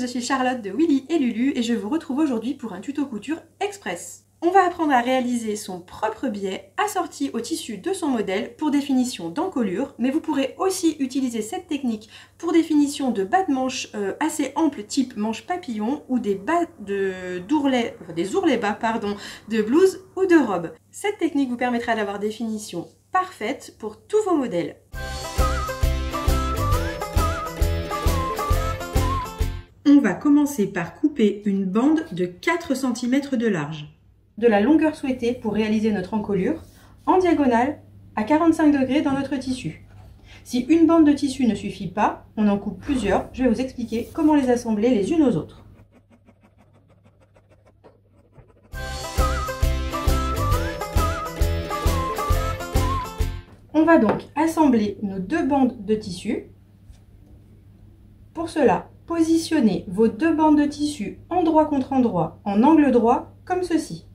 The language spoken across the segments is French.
suis Charlotte de Willy et Lulu et je vous retrouve aujourd'hui pour un tuto couture express. On va apprendre à réaliser son propre biais assorti au tissu de son modèle pour définition d'encolure, mais vous pourrez aussi utiliser cette technique pour définition de bas de manche assez amples type manche papillon ou des bas des ourlets bas pardon, de blouse ou de robe. Cette technique vous permettra d'avoir des finitions parfaites pour tous vos modèles. On va commencer par couper une bande de 4 cm de large, de la longueur souhaitée pour réaliser notre encolure, en diagonale à 45 degrés dans notre tissu. Si une bande de tissu ne suffit pas, on en coupe plusieurs. Je vais vous expliquer comment les assembler les unes aux autres. On va donc assembler nos deux bandes de tissu. Pour cela, positionnez vos deux bandes de tissu endroit contre endroit, en angle droit, comme ceci.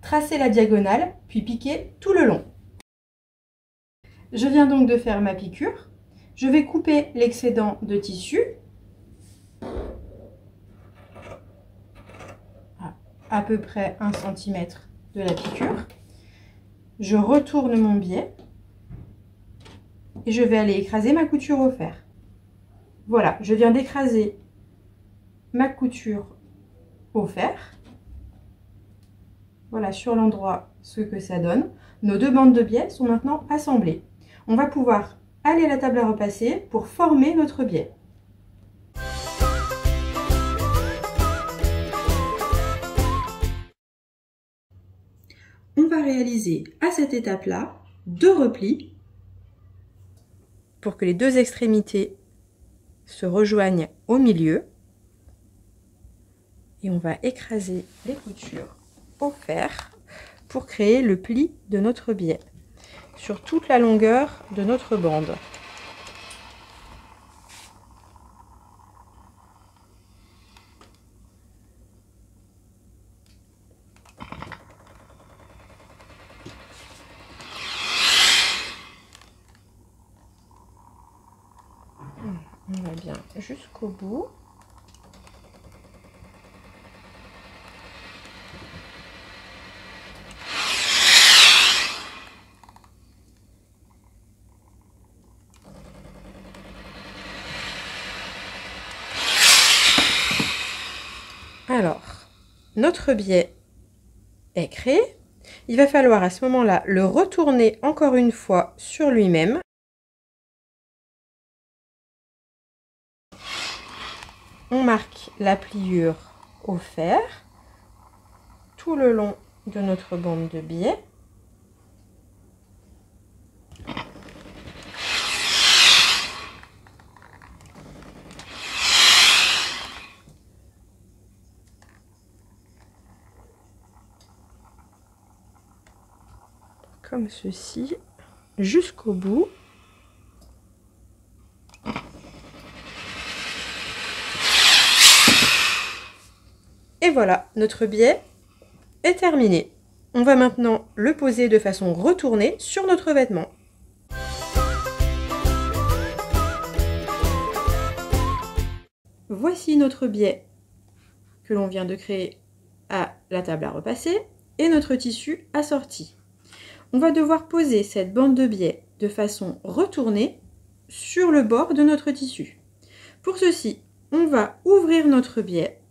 Tracez la diagonale, puis piquez tout le long. Je viens donc de faire ma piqûre. Je vais couper l'excédent de tissu à peu près 1 cm de la piqûre. Je retourne mon biais et je vais aller écraser ma couture au fer. Voilà, je viens d'écraser ma couture au fer. Voilà sur l'endroit ce que ça donne. Nos deux bandes de biais sont maintenant assemblées. On va pouvoir aller à la table à repasser pour former notre biais. On va réaliser à cette étape-là 2 replis pour que les deux extrémités se rejoignent au milieu. Et on va écraser les coutures au fer pour créer le pli de notre biais sur toute la longueur de notre bande. On va bien jusqu'au bout. Alors, notre biais est créé. Il va falloir à ce moment-là le retourner encore une fois sur lui-même. On marque la pliure au fer tout le long de notre bande de biais. Comme ceci, jusqu'au bout. Et voilà, notre biais est terminé. On va maintenant le poser de façon retournée sur notre vêtement. Voici notre biais que l'on vient de créer à la table à repasser et notre tissu assorti. On va devoir poser cette bande de biais de façon retournée sur le bord de notre tissu. Pour ceci, on va ouvrir notre biais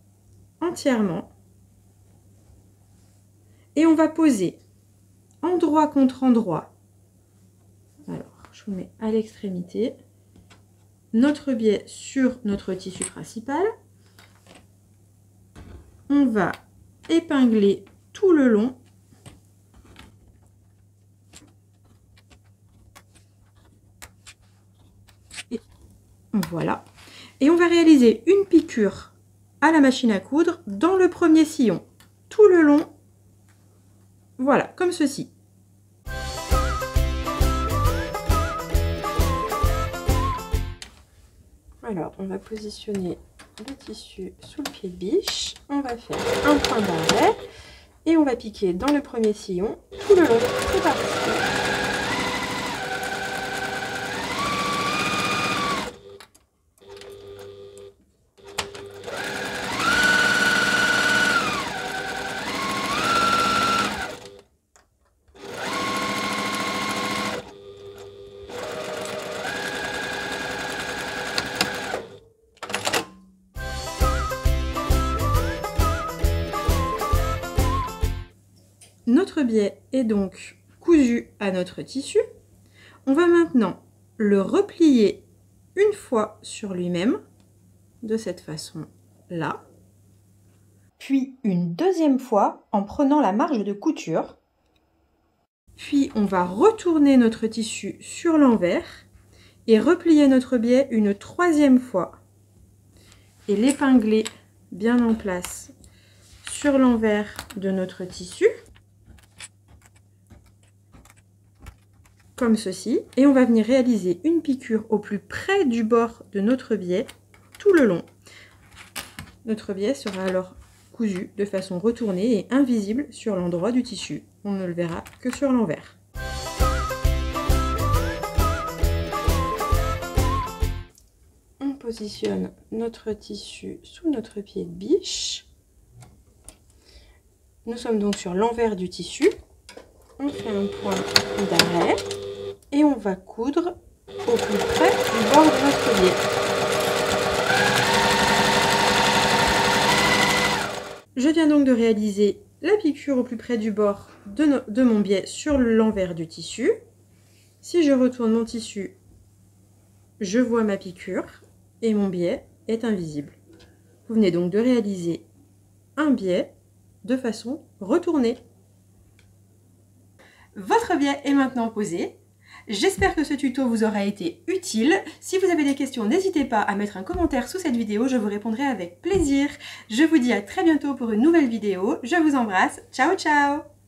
entièrement et on va poser endroit contre endroit. Alors, je vous mets à l'extrémité notre biais sur notre tissu principal. On va épingler tout le long. Et voilà. Et on va réaliser une piqûre à la machine à coudre dans le premier sillon, tout le long. Voilà, comme ceci. Alors, on va positionner le tissu sous le pied de biche. On va faire un point d'arrêt et on va piquer dans le premier sillon tout le long. C'est parti. Notre biais est donc cousu à notre tissu. On va maintenant le replier une fois sur lui-même, de cette façon-là. Puis une deuxième fois en prenant la marge de couture. Puis on va retourner notre tissu sur l'envers et replier notre biais une troisième fois. Et l'épingler bien en place sur l'envers de notre tissu. Comme ceci. Et on va venir réaliser une piqûre au plus près du bord de notre biais tout le long. Notre biais sera alors cousu de façon retournée et invisible sur l'endroit du tissu. On ne le verra que sur l'envers. On positionne notre tissu sous notre pied de biche. Nous sommes donc sur l'envers du tissu. On fait un point d'arrêt et on va coudre au plus près du bord de notre biais. Je viens donc de réaliser la piqûre au plus près du bord de mon biais sur l'envers du tissu. Si je retourne mon tissu, je vois ma piqûre et mon biais est invisible. Vous venez donc de réaliser un biais de façon retournée. Votre biais est maintenant posé. J'espère que ce tuto vous aura été utile. Si vous avez des questions, n'hésitez pas à mettre un commentaire sous cette vidéo, je vous répondrai avec plaisir. Je vous dis à très bientôt pour une nouvelle vidéo. Je vous embrasse. Ciao, ciao!